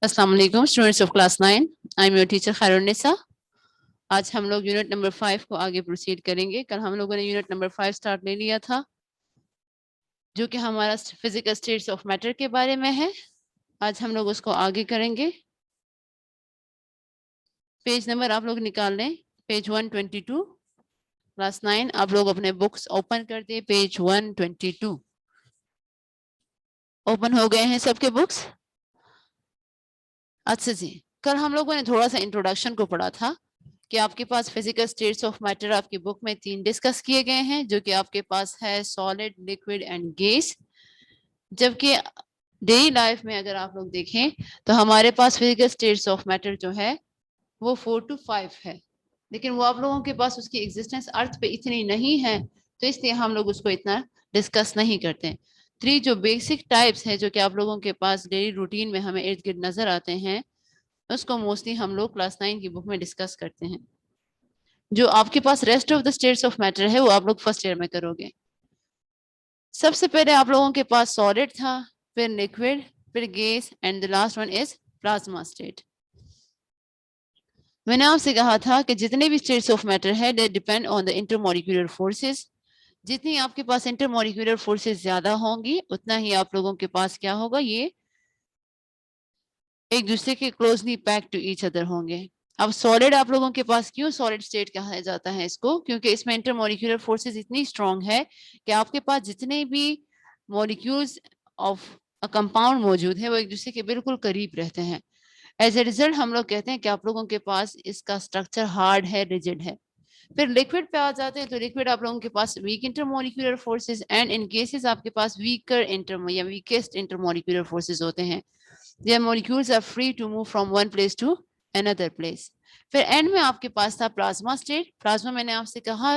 अस्सलाम वालेकुम students of class 9। I am your teacher Khairunnisa. आज हम लोग यूनिट नंबर 5 को आगे प्रोसीड करेंगे। कल हम लोगों ने यूनिट नंबर 5 स्टार्ट ले लिया था, जो कि हमारा फिजिकल स्टेट्स ऑफ मैटर के बारे में है। आज हम लोग उसको आगे करेंगे। पेज नंबर आप लोग निकाल लें, पेज 122। क्लास 9 आप लोग अपने बुक्स ओपन कर दें, पेज 122। ओपन हो गए हैं सबके बुक्स? अच्छा जी, कल हम लोगों ने थोड़ा सा इंट्रोडक्शन को पढ़ा था कि आपके पास फिजिकल स्टेट्स ऑफ मैटर आपकी बुक में 3 डिस्कस किए गए हैं, जो कि आपके पास है सॉलिड, लिक्विड एंड गैस। जबकि डेली लाइफ में अगर आप लोग देखें तो हमारे पास फिजिकल स्टेट्स ऑफ मैटर जो है वो 4 to 5 है, लेकिन वो आप लोगों के पास उसकी एग्जिस्टेंस अर्थ पे इतनी नहीं है, तो इसलिए हम लोग उसको इतना डिस्कस नहीं करते। 3 जो बेसिक टाइप्स है जो कि आप लोगों के पास डेली रूटीन में हमें इर्द गिर्द नजर आते हैं, उसको मोस्टली हम लोग क्लास 9 की बुक में डिस्कस करते हैं। जो आपके पास rest of the states of matter है वो आप लोग फर्स्ट ईयर में करोगे। सबसे पहले आप लोगों के पास सॉलिड था, फिर लिक्विड, फिर gas and the last one is plasma state. मैंने आपसे कहा था कि जितने भी स्टेट्स ऑफ मैटर है they depend on the intermolecular forces. जितनी आपके पास इंटरमॉलिक्यूलर फोर्सेस ज्यादा होंगी उतना ही आप लोगों के पास क्या होगा, ये एक दूसरे के closely packed to each other होंगे। अब सॉलिड आप लोगों के पास क्यों सॉलिड स्टेट कहा जाता है इसको, क्योंकि इसमें इंटरमॉलिक्यूलर फोर्सेस इतनी स्ट्रांग है कि आपके पास जितने भी मॉलिक्यूल्स ऑफ अ कंपाउंड मौजूद है वो एक दूसरे के बिल्कुल करीब रहते हैं। एज ए रिजल्ट हम लोग कहते हैं कि आप लोगों के पास इसका स्ट्रक्चर हार्ड है, रिजिड है। फिर लिक्विड पे आ जाते हैं तो लिक्विड आप लोगों के पास weak intermolecular forces and in cases आपके पास वीकर इंटर या वीकेस्ट इंटरमॉलिक्यूलर फोर्सेस होते हैं। Their molecules are free to move from one place to another place. फिर एंड में आपके पास था प्लाज्मा स्टेट। प्लाज्मा मैंने आपसे कहा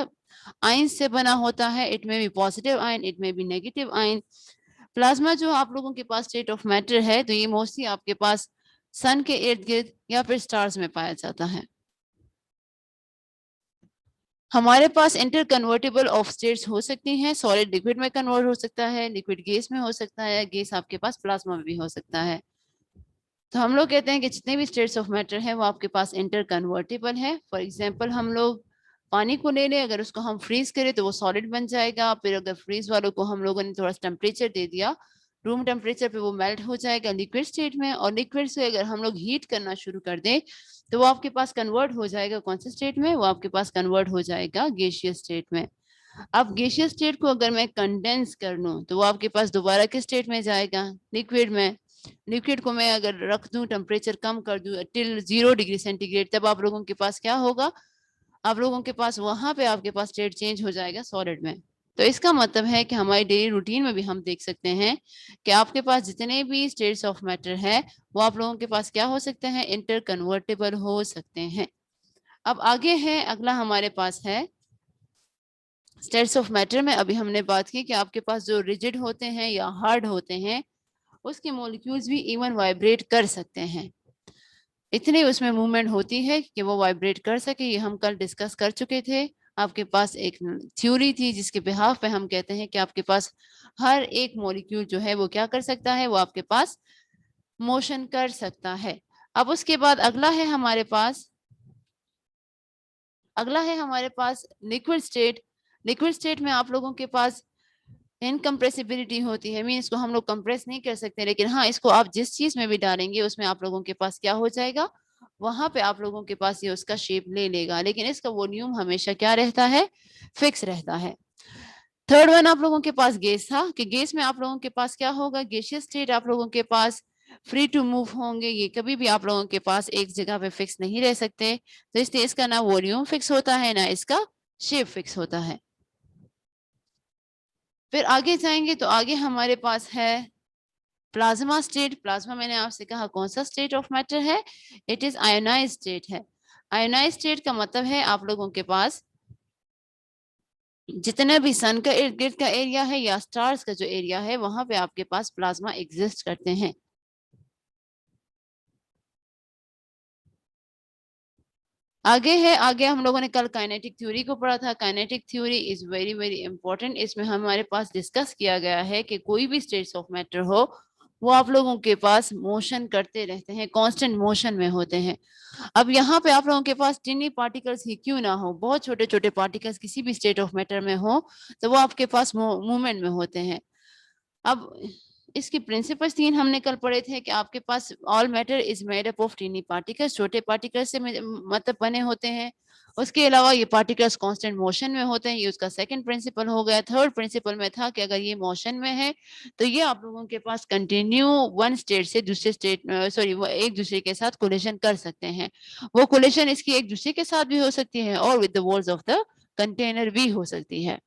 आयन से बना होता है, इट में बी पॉजिटिव आयन, इट में बी नेगेटिव आयन। प्लाज्मा जो आप लोगों के पास स्टेट ऑफ मैटर है तो ये मोस्टली आपके पास सन के इर्द गिर्द या फिर स्टार्स में पाया जाता है। हमारे पास इंटर कन्वर्टेबल ऑफ स्टेट्स हो सकती हैं, सॉलिड लिक्विड में कन्वर्ट हो सकता है, लिक्विड गैस में हो सकता है, गैस आपके पास प्लाज्मा में भी हो सकता है। तो हम लोग कहते हैं कि जितने भी स्टेट्स ऑफ मैटर है वो आपके पास इंटर कन्वर्टेबल है। फॉर एग्जांपल हम लोग पानी को ले लें, अगर उसको हम फ्रीज करें तो वो सॉलिड बन जाएगा। फिर अगर फ्रीज वालों को हम लोगों ने थोड़ा सा टेम्परेचर दे दिया, रूम टेम्परेचर पे वो मेल्ट हो जाएगा लिक्विड स्टेट में। और लिक्विड से अगर हम लोग हीट करना शुरू कर दें तो वो आपके पास कन्वर्ट हो जाएगा कौन से स्टेट में, वो आपके पास कन्वर्ट हो जाएगा गैसियस स्टेट में। अब गैसियस स्टेट को अगर मैं कंडेंस कर लूं तो वो आपके पास दोबारा किस स्टेट में जाएगा, लिक्विड में। लिक्विड को मैं अगर रख दूं, टेम्परेचर कम कर दूं टिल 0 डिग्री सेंटीग्रेड, तब आप लोगों के पास क्या होगा, आप लोगों के पास वहां पे आपके पास स्टेट चेंज हो जाएगा सॉलिड में। तो इसका मतलब है कि हमारी डेली रूटीन में भी हम देख सकते हैं कि आपके पास जितने भी स्टेट्स ऑफ मैटर है वो आप लोगों के पास क्या हो सकते हैं, इंटर कन्वर्टेबल हो सकते हैं। अब आगे है, अगला हमारे पास है स्टेट्स ऑफ मैटर में। अभी हमने बात की कि आपके पास जो रिजिड होते हैं या हार्ड होते हैं उसके मॉलिक्यूल्स भी इवन वाइब्रेट कर सकते हैं। इतनी उसमें मूवमेंट होती है कि वो वाइब्रेट कर सके, ये हम कल डिस्कस कर चुके थे। आपके पास एक थ्योरी थी जिसके बिहाफ पे हम कहते हैं कि आपके पास हर एक मॉलिक्यूल जो है वो क्या कर सकता है, वो आपके पास मोशन कर सकता है। अब उसके बाद अगला है हमारे पास लिक्विड स्टेट। लिक्विड स्टेट में आप लोगों के पास इनकम्प्रेसिबिलिटी होती है, मीन इसको हम लोग कंप्रेस नहीं कर सकते, लेकिन हाँ इसको आप जिस चीज में भी डालेंगे उसमें आप लोगों के पास क्या हो जाएगा, वहां पे आप लोगों के पास ये उसका शेप ले लेगा, लेकिन इसका वॉल्यूम हमेशा क्या रहता है, फिक्स रहता है। थर्ड वन आप लोगों के पास गैस था कि गैस में आप लोगों के पास क्या होगा, गैसियस स्टेट आप लोगों के पास फ्री टू मूव होंगे, ये कभी भी आप लोगों के पास एक जगह पे फिक्स नहीं रह सकते। तो इसलिए इसका ना वॉल्यूम फिक्स होता है ना इसका शेप फिक्स होता है। फिर आगे जाएंगे तो आगे हमारे पास है प्लाज्मा स्टेट। प्लाज्मा मैंने आपसे कहा कौन सा स्टेट ऑफ मैटर है, इट इज आयोनाइज स्टेट है। आयोनाइज स्टेट का मतलब है आप लोगों के पास जितने भी सन का इर्द गिर्द का एरिया है या स्टार्स का जो एरिया है वहां पे आपके पास प्लाज्मा एग्जिस्ट करते हैं। आगे हम लोगों ने कल काइनेटिक थ्योरी को पढ़ा था। Kinetic theory is very very important. इसमें हमारे पास डिस्कस किया गया है कि कोई भी स्टेट्स ऑफ मैटर हो वो आप लोगों के पास मोशन करते रहते हैं, कांस्टेंट मोशन में होते हैं। अब यहाँ पे आप लोगों के पास टिनी पार्टिकल्स ही क्यों ना हो, बहुत छोटे छोटे पार्टिकल्स किसी भी स्टेट ऑफ मैटर में हो, तो वो आपके पास मूवमेंट में होते हैं। अब इसकी प्रिंसिपल्स तीन हमने कल पढ़े थे कि आपके पास all matter is made up of tiny particles, छोटे पार्टिकल्स से मतलब बने होते हैं। उसके अलावा ये पार्टिकल्स कांस्टेंट मोशन में होते हैं, ये उसका सेकंड प्रिंसिपल हो गया। थर्ड प्रिंसिपल में था कि अगर ये मोशन में है तो ये आप लोगों के पास कंटिन्यू वन स्टेट से दूसरे स्टेट, सॉरी, वो एक दूसरे के साथ कोलिशन कर सकते हैं। वो कोलिशन इसकी एक दूसरे के साथ भी हो सकती है और with the walls of the container भी हो सकती है।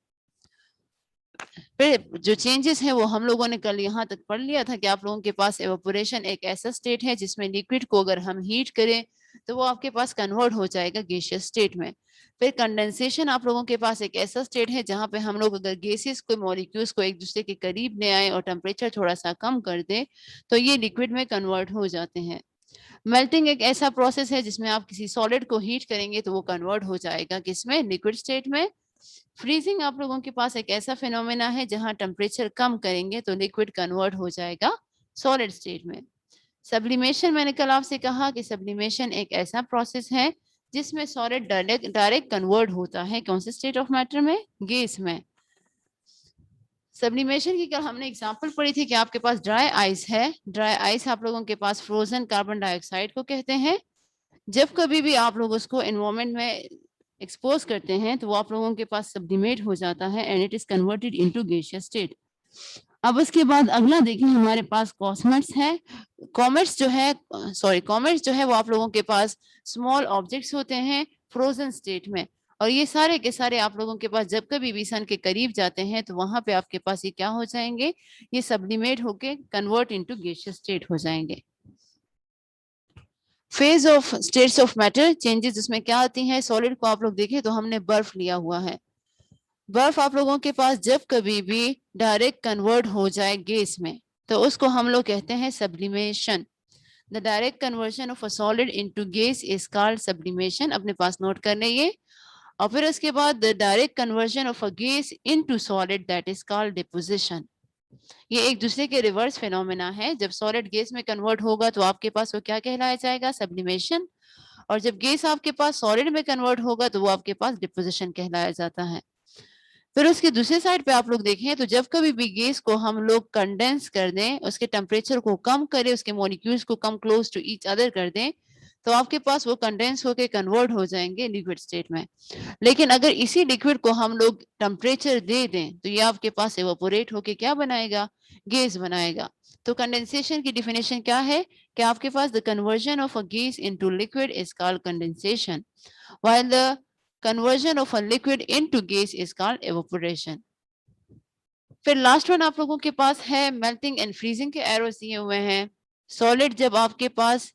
फिर जो चेंजेस है वो हम लोगों ने कल यहाँ तक पढ़ लिया था कि आप लोगों के पास एवापोरेशन एक ऐसा स्टेट है जिसमें लिक्विड को अगर हम हीट करें तो वो आपके पास कन्वर्ट हो जाएगा गैसियस स्टेट में। फिर कंडेंसेशन आप लोगों के पास एक ऐसा स्टेट है जहां पे हम लोग अगर गैसेस को, मॉलिक्यूल्स को एक दूसरे के करीब ले आए और टेम्परेचर थोड़ा सा कम कर दे तो ये लिक्विड में कन्वर्ट हो जाते हैं। मेल्टिंग एक ऐसा प्रोसेस है जिसमें आप किसी सॉलिड को हीट करेंगे तो वो कन्वर्ट हो जाएगा किसमें, लिक्विड स्टेट में। फ्रीजिंग आप लोगों के पास एक ऐसा फिनोमेना है जहां टेम्परेचर कम करेंगे तो लिक्विड कन्वर्ट हो जाएगा सॉलिड स्टेट में। सब्लिमेशन, मैंने कल आपसे कहा कि सब्लिमेशन एक ऐसा प्रोसेस है जिसमें सॉलिड डायरेक्ट कन्वर्ट होता है कौन से स्टेट ऑफ मैटर में, गैस में। सब्लिमेशन की कल हमने एग्जांपल पढ़ी थी कि आपके पास ड्राई आइस है। ड्राई आइस आप लोगों के पास फ्रोजन कार्बन डाइऑक्साइड को कहते हैं। जब कभी भी आप लोग उसको एनवायरमेंट में एक्सपोज करते हैं तो वो आप लोगों के पास सब्लिमेट हो जाता है and it is converted into gaseous state. अब उसके बाद अगला देखिए हमारे पास कॉमेट्स है। कॉमेट्स जो है, सॉरी, कॉमेट्स जो है वो आप लोगों के पास स्मॉल ऑब्जेक्ट्स होते हैं फ्रोजन स्टेट में, और ये सारे के सारे आप लोगों के पास जब कभी भी सन के करीब जाते हैं तो वहां पे आपके पास ये क्या हो जाएंगे, ये सब्लिमेट होके कन्वर्ट इनटू गैसियस स्टेट हो जाएंगे। Phase of states of matter changes उसमें क्या आती हैं, सॉलिड को आप लोग देखें तो हमने बर्फ लिया हुआ है। बर्फ आप लोगों के पास जब कभी भी डायरेक्ट कन्वर्ट हो जाए गैस में तो उसको हम लोग कहते हैं sublimation. The direct conversion of a solid into gas is called sublimation, अपने पास नोट करने ये। और फिर उसके बाद the direct conversion of a gas into solid that is called deposition. ये एक दूसरे के रिवर्स फिनोमेना है। जब सॉलिड गैस में कन्वर्ट होगा तो आपके पास वो क्या कहलाया जाएगा, सब्लिमेशन। और जब गैस आपके पास सॉलिड में कन्वर्ट होगा तो वो आपके पास डिपोजिशन कहलाया जाता है। फिर उसके दूसरे साइड पे आप लोग देखें तो जब कभी भी गैस को हम लोग कंडेंस कर दें, उसके टेम्परेचर को कम करें, उसके मॉलिक्यूल्स को कम क्लोज टू ईच अदर कर दें, तो आपके पास वो कंडेंस होके कन्वर्ट हो जाएंगे लिक्विड स्टेट में। लेकिन अगर इसी लिक्विड को हम लोग टेम्परेचर दे दें तो ये आपके पास एवापोरेट होके क्या बनाएगा, गैस बनाएगा। तो कंडेंसेशन की डिफिनेशन क्या है कि आपके पास the conversion of a gas into liquid is called condensation, while the conversion of a liquid into gas is called evaporation. फिर लास्ट वन आप लोगों के पास है मेल्टिंग एंड फ्रीजिंग के एरोस दिए हुए हैं। सॉलिड जब आपके पास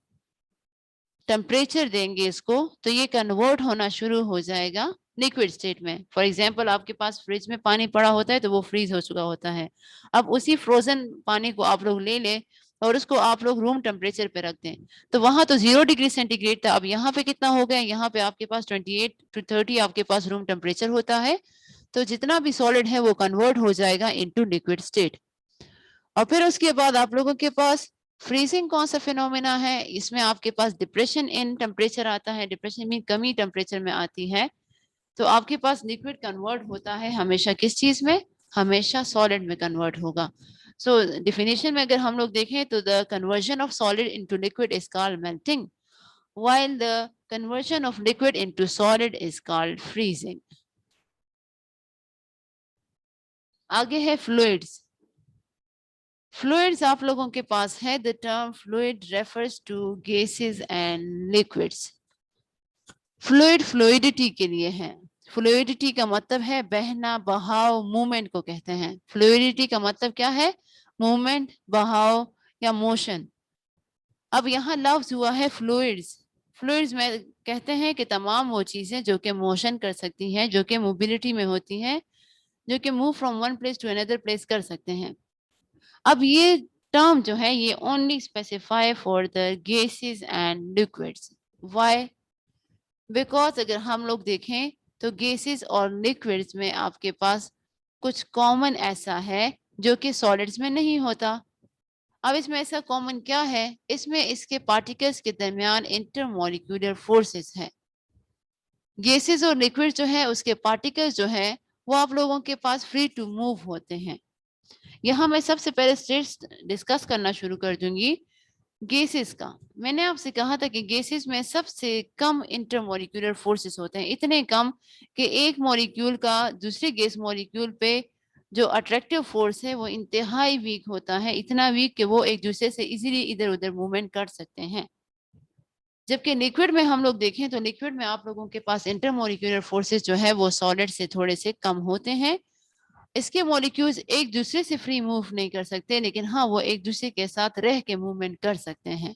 टेम्परेचर देंगे इसको तो ये कन्वर्ट होना शुरू हो जाएगा लिक्विड स्टेट में। फॉर एग्जांपल आपके पास फ्रिज में पानी पड़ा होता है तो वो फ्रीज हो चुका होता है। अब उसी फ्रोजन पानी को आप लोग ले लें और उसको आप लोग रूम टेम्परेचर पे रख दें तो वहां तो 0 डिग्री सेंटीग्रेड था, अब यहाँ पे कितना हो गया, यहाँ पे आपके पास 28 to 30 आपके पास रूम टेम्परेचर होता है। तो जितना भी सॉलिड है वो कन्वर्ट हो जाएगा इनटू लिक्विड स्टेट। और फिर उसके बाद आप लोगों के पास फ्रीजिंग कौन सा फिनोमेना है, इसमें आपके पास डिप्रेशन इन टेम्परेचर आता है। डिप्रेशन में कमी टेम्परेचर में आती है तो आपके पास लिक्विड कन्वर्ट होता है हमेशा किस चीज में, हमेशा सॉलिड में कन्वर्ट होगा। सो डिफिनेशन में अगर हम लोग देखें तो the conversion of solid into liquid is called melting, while the conversion of liquid into solid is called freezing. आगे है फ्लूइड्स। फ्लूइड्स आप लोगों के पास है, the term fluid refers to gases and liquids. Fluid fluidity के लिए है। फ्लूइडिटी का मतलब है बहना, बहाव, मूवमेंट को कहते हैं। फ्लूइडिटी का मतलब क्या है, मूवमेंट, बहाव या मोशन। अब यहाँ लफ्ज हुआ है फ्लूइड्स। फ्लूइड्स में कहते हैं कि तमाम वो चीजें जो कि मोशन कर सकती हैं, जो कि मोबिलिटी में होती हैं, जो कि move from one place to another place कर सकते हैं। अब ये टर्म जो है ये only specify for the gases and liquids. Why, because अगर हम लोग देखें तो गैसेस और लिक्विड्स में आपके पास कुछ कॉमन ऐसा है जो कि सॉलिड्स में नहीं होता। अब इसमें ऐसा कॉमन क्या है, इसमें इसके पार्टिकल्स के दरमियान इंटरमॉलिक्यूलर फोर्सेस है। गैसेस और लिक्विड जो है उसके पार्टिकल्स जो है वो आप लोगों के पास फ्री टू मूव होते हैं। यहाँ मैं सबसे पहले स्टेट्स डिस्कस करना शुरू कर दूंगी गैसेस का। मैंने आपसे कहा था कि गैसेस में सबसे कम इंटरमॉलिक्यूलर फोर्सेस होते हैं, इतने कम कि एक मॉलिक्यूल का दूसरे गैस मॉलिक्यूल पे जो अट्रैक्टिव फोर्स है वो इंतहाई वीक होता है, इतना वीक कि वो एक दूसरे से इजीली इधर उधर मूवमेंट कर सकते हैं। जबकि लिक्विड में हम लोग देखें तो लिक्विड में आप लोगों के पास इंटरमॉलिक्यूलर फोर्सेस जो है वो सॉलिड से थोड़े से कम होते हैं। इसके मॉलिक्यूल्स एक दूसरे से फ्री मूव नहीं कर सकते, लेकिन हाँ वो एक दूसरे के साथ रह के मूवमेंट कर सकते हैं।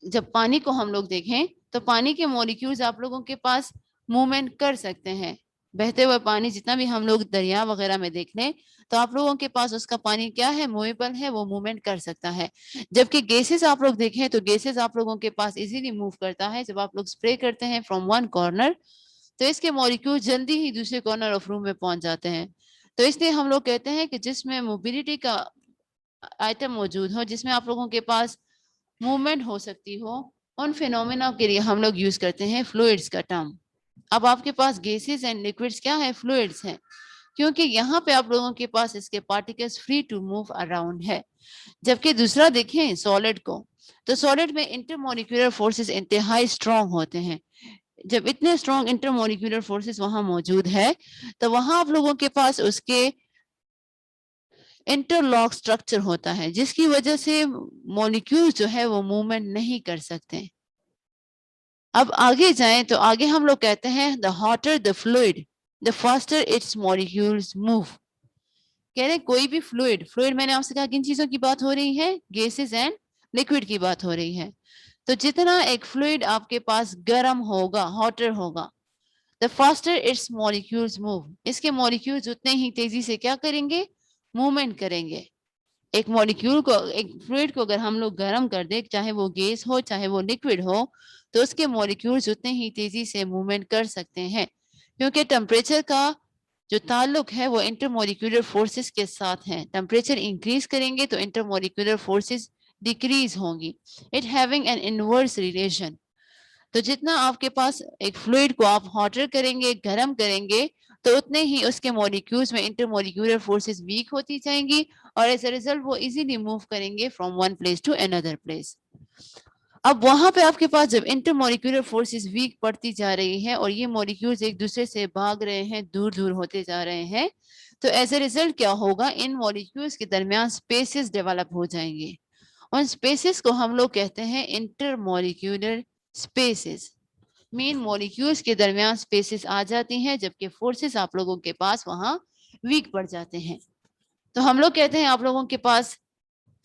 जब पानी को हम लोग देखें तो पानी के मॉलिक्यूल्स आप लोगों के पास मूवमेंट कर सकते हैं। बहते हुए पानी जितना भी हम लोग दरिया वगैरह में देख लें तो आप लोगों के पास उसका पानी क्या है, मूवेबल है, वो मूवमेंट कर सकता है। जबकि गैसेस आप लोग देखें तो गैसेस आप लोगों के पास इजीली मूव करता है। जब आप लोग स्प्रे करते हैं फ्रॉम वन कॉर्नर तो इसके मॉलिक्यूल जल्दी ही दूसरे कॉर्नर ऑफ रूम में पहुंच जाते हैं। तो इसलिए हम लोग कहते हैं कि जिसमें मोबिलिटी का आइटम मौजूद हो, जिसमें आप लोगों के पास मूवमेंट हो सकती हो, उन फिनोमेना के लिए हम लोग यूज करते हैं फ्लूइड्स का टर्म। अब आपके पास गैसेस एंड लिक्विड्स क्या है, फ्लूइड्स हैं, क्योंकि यहाँ पे आप लोगों के पास इसके particles free to move around है। जबकि दूसरा देखें सॉलिड को, तो सॉलिड में इंटरमॉलिक्यूलर फोर्सेस इंतहाई स्ट्रॉन्ग होते हैं। जब इतने स्ट्रॉन्ग इंटरमॉलिक्यूलर फोर्सेस वहां मौजूद है तो वहां आप लोगों के पास उसके इंटरलॉक स्ट्रक्चर होता है, जिसकी वजह से मॉलिक्यूल जो है वो मूवमेंट नहीं कर सकते। अब आगे जाएं तो आगे हम लोग कहते हैं the hotter the fluid the faster it's molecules move. कह रहे कोई भी फ्लूइड, फ्लूइड मैंने आपसे कहा किन चीजों की बात हो रही है, गैसेस एंड लिक्विड की बात हो रही है। तो जितना एक फ्लूइड आपके पास गर्म होगा, हॉटर होगा, the faster it's molecules move, इसके मॉलिक्यूल्स उतने ही तेजी से क्या करेंगे, मूवमेंट करेंगे। एक मॉलिक्यूल को, एक फ्लूइड को अगर हम लोग गर्म कर दे, चाहे वो गैस हो चाहे वो लिक्विड हो, तो उसके मॉलिक्यूल्स उतने ही तेजी से मूवमेंट कर सकते हैं, क्योंकि टेम्परेचर का जो ताल्लुक है वो इंटरमॉलिक्यूलर फोर्सेस के साथ है। टेम्परेचर इंक्रीज करेंगे तो इंटरमॉलिक्यूलर फोर्सेस डिक्रीज होंगी, it having an inverse relation. तो जितना आपके पास एक फ्लूइड को आप हॉटर करेंगे, गर्म करेंगे, तो उतने ही उसके मॉलिक्यूल्स में इंटरमॉलिक्यूलर फोर्सेस वीक होती जाएंगी और एज अ रिजल्ट वो इजीली मूव करेंगे from one place to another place. अब वहां पे आपके पास जब इंटरमॉलिक्यूलर फोर्सेस वीक पड़ती जा रही है और ये मॉलिक्यूल्स एक दूसरे से भाग रहे हैं, दूर दूर होते जा रहे हैं, तो एज अ रिजल्ट क्या होगा, इन मॉलिक्यूल्स के दरमियान स्पेसेस डेवलप हो जाएंगे। उन स्पेसेस को हम लोग कहते हैं इंटरमॉलिक्यूलर स्पेसेस। मेन मॉलिक्यूल्स के दरमियान स्पेसेस आ जाती हैं, जबकि फोर्सेस आप लोगों के पास वहां वीक पड़ जाते हैं। तो हम लोग कहते हैं आप लोगों के पास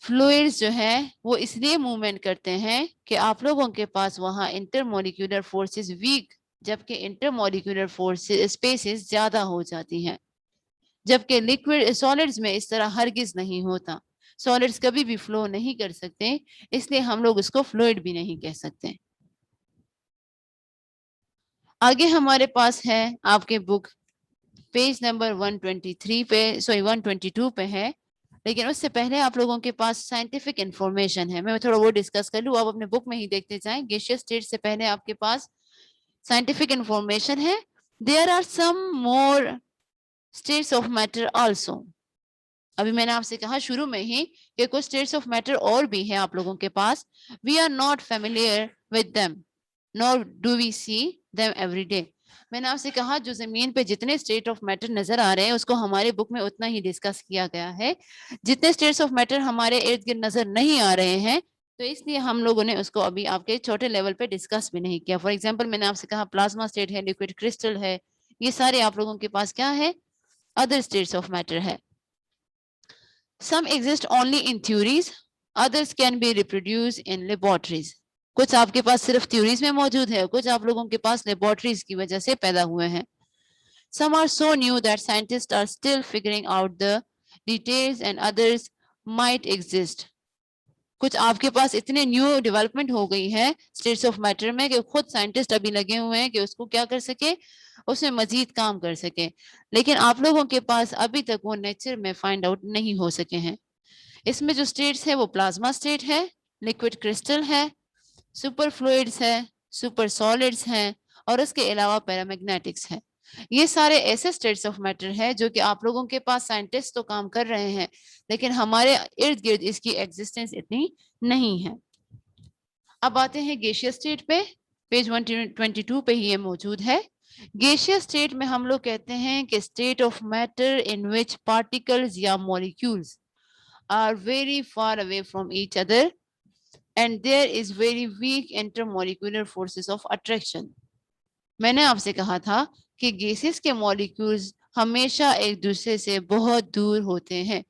फ्लूइड्स जो है वो इसलिए मूवमेंट करते हैं कि आप लोगों के पास वहां इंटरमॉलिक्यूलर फोर्सेस वीक, जबकि इंटरमॉलिक्यूलर फोर्सेस स्पेसेस ज्यादा हो जाती हैं। जबकि लिक्विड सॉलिड्स में इस तरह हरगिज नहीं होता, सॉलिड्स कभी भी फ्लो नहीं कर सकते, इसलिए हम लोग उसको फ्लूइड भी नहीं कह सकते। आगे हमारे पास है आपके बुक पेज नंबर 123 पे, सॉरी 122 पे है, लेकिन उससे पहले आप लोगों के पास साइंटिफिक इंफॉर्मेशन है, मैं थोड़ा वो डिस्कस कर लूँ। आप अपने बुक में ही देखते जाएं। गैसियस स्टेट से पहले आपके पास साइंटिफिक इंफॉर्मेशन है। There are some more states of matter also. अभी मैंने आपसे कहा शुरू में ही कि कुछ स्टेट्स ऑफ मैटर और भी है आप लोगों के पास। We are not familiar with them nor do we see them every day. मैंने आपसे कहा जो जमीन पे जितने स्टेट ऑफ मैटर नजर आ रहे हैं उसको हमारे बुक में उतना ही डिस्कस किया गया है। जितने स्टेट्स ऑफ मैटर हमारे इर्द गिर्द नजर नहीं आ रहे हैं, तो इसलिए हम लोगों ने उसको अभी आपके छोटे लेवल पे डिस्कस भी नहीं किया। फॉर एग्जाम्पल मैंने आपसे कहा प्लाज्मा स्टेट है, लिक्विड क्रिस्टल है, ये सारे आप लोगों के पास क्या है, अदर स्टेट्स ऑफ मैटर है। Some exist only in theories, others can be reproduced in laboratories. कुछ आपके पास सिर्फ थ्योरीज में मौजूद है, कुछ आप लोगों के पास लेबोरेटरीज की वजह से पैदा हुए हैं। Some are so new that scientists are still figuring out the details and others might exist. कुछ आपके पास इतने न्यू डेवलपमेंट हो गई है स्टेट्स ऑफ मैटर में कि खुद साइंटिस्ट अभी लगे हुए हैं कि उसको क्या कर सके, उसमें मजीद काम कर सके, लेकिन आप लोगों के पास अभी तक वो नेचर में फाइंड आउट नहीं हो सके हैं। इसमें जो स्टेट्स है वो प्लाज्मा स्टेट है, लिक्विड क्रिस्टल है, सुपर फ्लूइड्स है, सुपर सॉलिड्स हैं और उसके अलावा पैरामैग्नेटिक्स है। ये सारे ऐसे स्टेट्स ऑफ मैटर है जो कि आप लोगों के पास साइंटिस्ट तो काम कर रहे हैं, लेकिन हमारे इर्द गिर्द इसकी एग्जिस्टेंस इतनी नहीं है। अब आते हैं गैसियस स्टेट पे, पेज 122 पे ही ये मौजूद है। गैसियस स्टेट में हम लोग कहते हैं कि state of matter in which particles या molecules are very far away from each other and there is very weak intermolecular forces of attraction। मैंने आपसे कहा था कि गैसेस के मॉलिक्यूल्स हमेशा एक दूसरे से बहुत दूर होते हैं।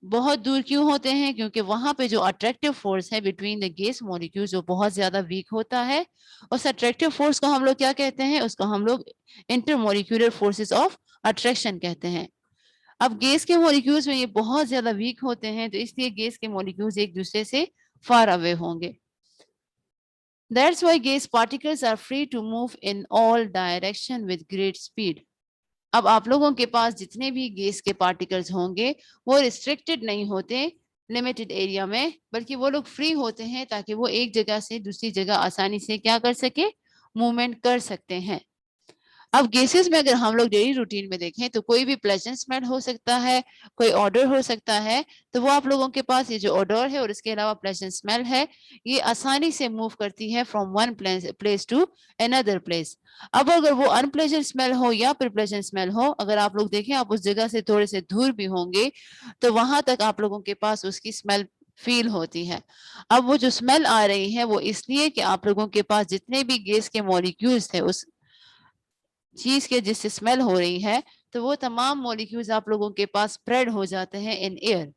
बहुत दूर क्यों होते हैं? क्योंकि वहां पे जो अट्रैक्टिव फोर्स है बिटवीन द गैस मॉलिक्यूल्स वो बहुत ज्यादा वीक होता है। उस अट्रैक्टिव फोर्स को हम लोग क्या कहते हैं? उसको हम लोग इंटरमोलिक्यूलर फोर्सेस ऑफ अट्रैक्शन कहते हैं। अब गैस के मॉलिक्यूल्स में ये बहुत ज्यादा वीक होते हैं, तो इसलिए गैस के मॉलिक्यूल्स एक दूसरे से फार अवे होंगे। That's why gas particles are free to move in all direction with great speed। अब आप लोगों के पास जितने भी गैस के पार्टिकल्स होंगे वो रिस्ट्रिक्टेड नहीं होते लिमिटेड एरिया में, बल्कि वो लोग फ्री होते हैं ताकि वो एक जगह से दूसरी जगह आसानी से क्या कर सके? मूवमेंट कर सकते हैं। अब गैसेस में अगर हम लोग डेली रूटीन में देखें तो कोई भी प्लेजेंट स्मेल हो सकता है, कोई ऑडर हो सकता है, तो वो आप लोगों के पास ये जो ऑडर है और इसके अलावा प्लेजेंट स्मेल है ये आसानी से मूव करती है from one place to another place. अब अगर वो अनप्लेजेंट स्मेल हो या फिर प्लेजेंट स्मेल हो, अगर आप लोग देखें आप उस जगह से थोड़े से दूर भी होंगे तो वहां तक आप लोगों के पास उसकी स्मेल फील होती है। अब वो जो स्मेल आ रही है वो इसलिए कि आप लोगों के पास जितने भी गैस के मॉलिक्यूल्स थे उस चीज के जिससे स्मेल हो रही है तो वो तमाम मॉलिक्यूल्स आप लोगों के पास स्प्रेड हो जाते हैं in air.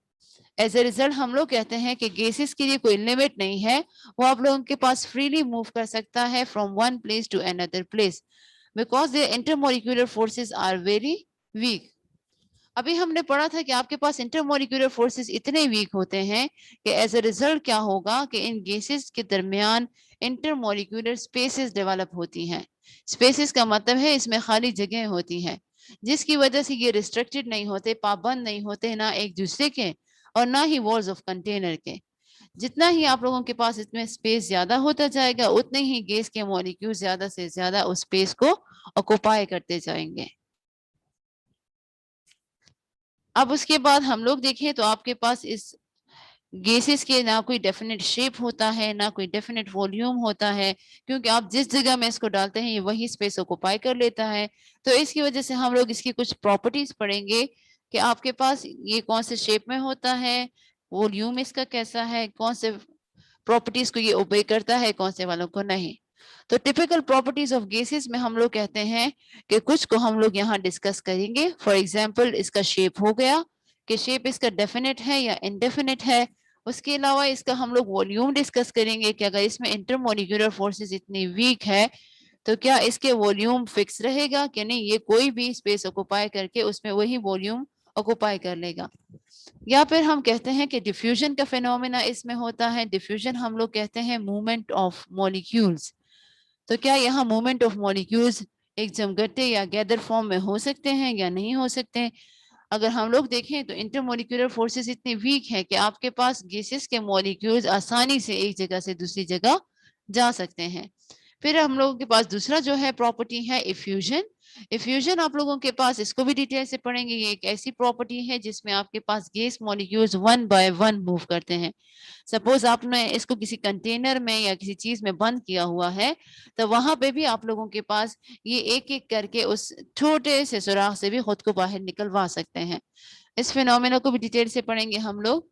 As a result हम लोग कहते हैं कि गैसेस के लिए कोई लिमिट नहीं है, वो आप लोगों के पास फ्रीली मूव कर सकता है from one place to another place because there intermolecular forces are very weak. अभी हमने पढ़ा था कि आपके पास इंटरमोलिक्यूलर फोर्सेस इतने वीक होते हैं कि एज ए रिजल्ट क्या होगा कि इन गैसेस के दरमियान इंटरमोलिक्यूलर स्पेसेस डेवलप होती हैं। स्पेसेस का मतलब है इसमें खाली जगह होती है, जिसकी वजह से ये रिस्ट्रिक्टेड नहीं होते, पाबंद नहीं होते ना एक दूसरे के और ना ही वॉल्स ऑफ कंटेनर के। जितना ही आप लोगों के पास इसमें स्पेस ज्यादा होता जाएगा उतने ही गैस के मॉलिक्यूल ज्यादा से ज्यादा उस स्पेस को ऑक्युपाई करते जाएंगे। अब उसके बाद हम लोग देखें तो आपके पास इस गैसेस के ना कोई डेफिनेट शेप होता है ना कोई डेफिनेट वॉल्यूम होता है, क्योंकि आप जिस जगह में इसको डालते हैं ये वही स्पेस ऑक्युपाई कर लेता है। तो इसकी वजह से हम लोग इसकी कुछ प्रॉपर्टीज पढ़ेंगे कि आपके पास ये कौन से शेप में होता है, वॉल्यूम इसका कैसा है, कौन से प्रॉपर्टीज को ये ओबे करता है, कौन से वालों को नहीं। तो टिपिकल प्रॉपर्टीज ऑफ गैसेस में हम लोग कहते हैं कि कुछ को हम लोग यहाँ डिस्कस करेंगे। फॉर एग्जाम्पल इसका शेप हो गया कि शेप इसका डेफिनेट है या इनडेफिनेट है। उसके अलावा इसका हम लोग वॉल्यूम डिस्कस करेंगे कि अगर इसमें इंटरमोलिक्यूलर फोर्सेस इतनी वीक है तो क्या इसके वॉल्यूम फिक्स रहेगा कि नहीं, ये कोई भी स्पेस ऑक्युपाई करके उसमें वही वॉल्यूम ऑक्युपाई कर लेगा। या फिर हम कहते हैं कि डिफ्यूजन का फिनोमेना इसमें होता है। डिफ्यूजन हम लोग कहते हैं मूवमेंट ऑफ मॉलिक्यूल्स। तो क्या यहाँ मूवमेंट ऑफ मॉलिक्यूल्स एक जमघटे या गैदर फॉर्म में हो सकते हैं या नहीं हो सकते? अगर हम लोग देखें तो इंटरमोलिक्यूलर फोर्सेस इतने वीक है कि आपके पास गैसेस के मॉलिक्यूल्स आसानी से एक जगह से दूसरी जगह जा सकते हैं। फिर हम लोगों के पास दूसरा जो है प्रॉपर्टी है इफ्यूजन। इफ्यूजन आप लोगों के पास इसको भी डिटेल से पढ़ेंगे। ये एक ऐसी प्रॉपर्टी है जिसमें आपके पास gas molecules one by one move करते हैं। सपोज आपने इसको किसी कंटेनर में या किसी चीज में बंद किया हुआ है तो वहां पे भी आप लोगों के पास ये एक एक करके उस छोटे से सुराख से भी खुद को बाहर निकलवा सकते हैं। इस फिनोमेना को भी डिटेल से पढ़ेंगे हम लोग।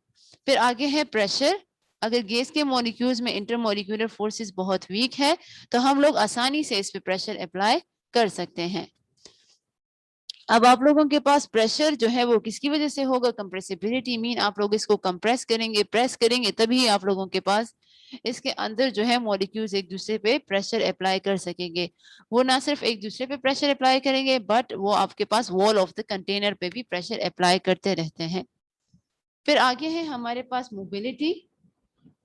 फिर आगे है प्रेशर। अगर गैस के मॉलिक्यूल्स में इंटरमोलिक्यूलर फोर्सेस बहुत वीक है तो हम लोग आसानी से इस पे प्रेशर अप्लाई कर सकते हैं। अब आप लोगों के पास प्रेशर जो है वो किसकी वजह से होगा? कंप्रेसिबिलिटी मीन आप लोग इसको कंप्रेस करेंगे, प्रेस करेंगे, तभी आप लोगों के पास इसके अंदर जो है मॉलिक्यूल्स एक दूसरे पे प्रेशर अप्लाई कर सकेंगे। वो ना सिर्फ एक दूसरे पे प्रेशर अप्लाई करेंगे बट वो आपके पास वॉल ऑफ द कंटेनर पे भी प्रेशर अप्लाई करते रहते हैं। फिर आगे है हमारे पास मोबिलिटी।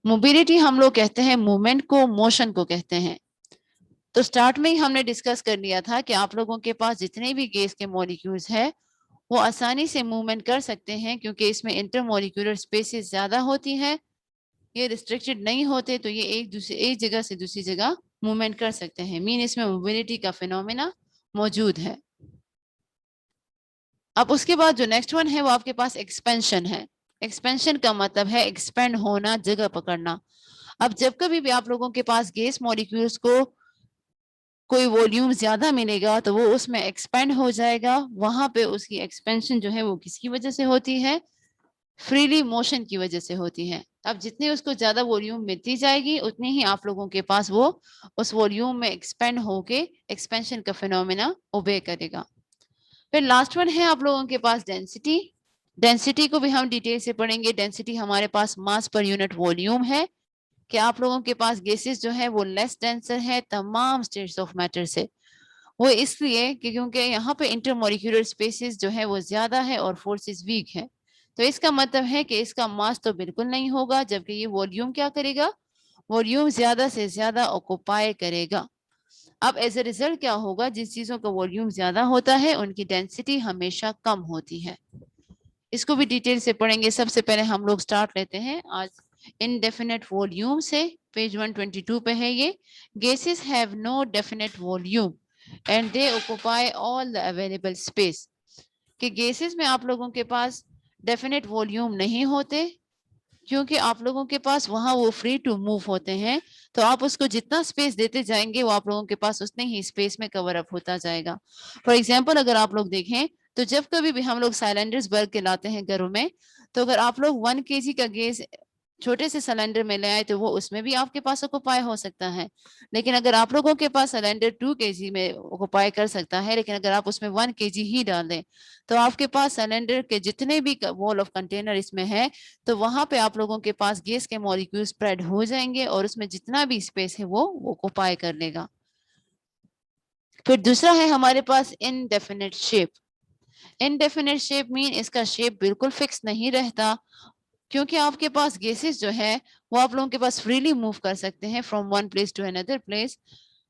मोबिलिटी हम लोग कहते हैं मूवमेंट को, मोशन को कहते हैं। तो स्टार्ट में ही हमने डिस्कस कर लिया था कि आप लोगों के पास जितने भी गैस के मॉलिक्यूल्स है वो आसानी से मूवमेंट कर सकते हैं क्योंकि इसमें इंटरमोलिक्यूलर स्पेसेस ज्यादा होती है, ये रिस्ट्रिक्टेड नहीं होते, तो ये एक जगह से दूसरी जगह मूवमेंट कर सकते हैं। मीन इसमें मोबिलिटी का फिनोमेना मौजूद है। अब उसके बाद जो नेक्स्ट वन है वो आपके पास एक्सपेंशन है। एक्सपेंशन का मतलब है एक्सपेंड होना, जगह पकड़ना। अब जब कभी भी आप लोगों के पास गैस मॉलिक्यूल्स को कोई वॉल्यूम ज्यादा मिलेगा तो वो उसमें एक्सपेंड हो जाएगा। वहां पे उसकी एक्सपेंशन जो है वो किसकी वजह से होती है? फ्रीली मोशन की वजह से होती है। अब जितनी उसको ज्यादा वॉल्यूम मिलती जाएगी उतनी ही आप लोगों के पास वो उस वॉल्यूम में एक्सपेंड होके एक्सपेंशन का फिनोमेना ओबे करेगा। फिर लास्ट वन है आप लोगों के पास डेंसिटी। डेंसिटी को भी हम डिटेल से पढ़ेंगे। डेंसिटी हमारे पास मास पर यूनिट वॉल्यूम है कि आप लोगों के पास गैसेस जो है वो लेस डेंसर है तमाम स्टेट्स ऑफ मैटर से। वो इसलिए कि क्योंकि यहाँ पे इंटरमोलिक्यूलर स्पेसेस जो है वो ज्यादा है और फोर्सेस वीक है। तो इसका मतलब है कि इसका मास तो बिल्कुल नहीं होगा, जबकि ये वॉल्यूम क्या करेगा? वॉल्यूम ज्यादा से ज्यादा ऑक्युपाई करेगा। अब एज ए रिजल्ट क्या होगा? जिस चीजों का वॉल्यूम ज्यादा होता है उनकी डेंसिटी हमेशा कम होती है। इसको भी डिटेल से पढ़ेंगे। सबसे पहले हम लोग स्टार्ट लेते हैं आज इनडेफिनेट वॉल्यूम से। पेज 122 पे है ये। Gases have no definite volume and they occupy all the available space. कि गैसेस में आप लोगों के पास डेफिनेट वॉल्यूम नहीं होते क्योंकि आप लोगों के पास वहां वो फ्री टू मूव होते हैं। तो आप उसको जितना स्पेस देते जाएंगे वो आप लोगों के पास उतने ही स्पेस में कवर अप होता जाएगा। फॉर एग्जाम्पल अगर आप लोग देखें तो जब कभी भी हम लोग सिलेंडर्स भर के लाते हैं घरों में, तो अगर आप लोग 1 kg का गैस छोटे से सिलेंडर में ले आए तो वो उसमें भी आपके पास ऑक्युपाई हो सकता है। लेकिन अगर आप लोगों के पास सिलेंडर 2 kg में ऑक्युपाई कर सकता है, लेकिन अगर आप उसमें 1 kg ही डाल दें तो आपके पास सिलेंडर के जितने भी वॉल ऑफ कंटेनर इसमें है तो वहां पे आप लोगों के पास गैस के मॉलिक्यूल स्प्रेड हो जाएंगे और उसमें जितना भी स्पेस है वो ऑक्युपाई कर लेगा। फिर दूसरा है हमारे पास indefinite shape. Indefinite shape mean इसका शेप बिल्कुल फिक्स नहीं रहता क्योंकि आपके पास गैसेस जो है वो आप लोगों के पास फ्रीली मूव कर सकते हैं from one place to another place.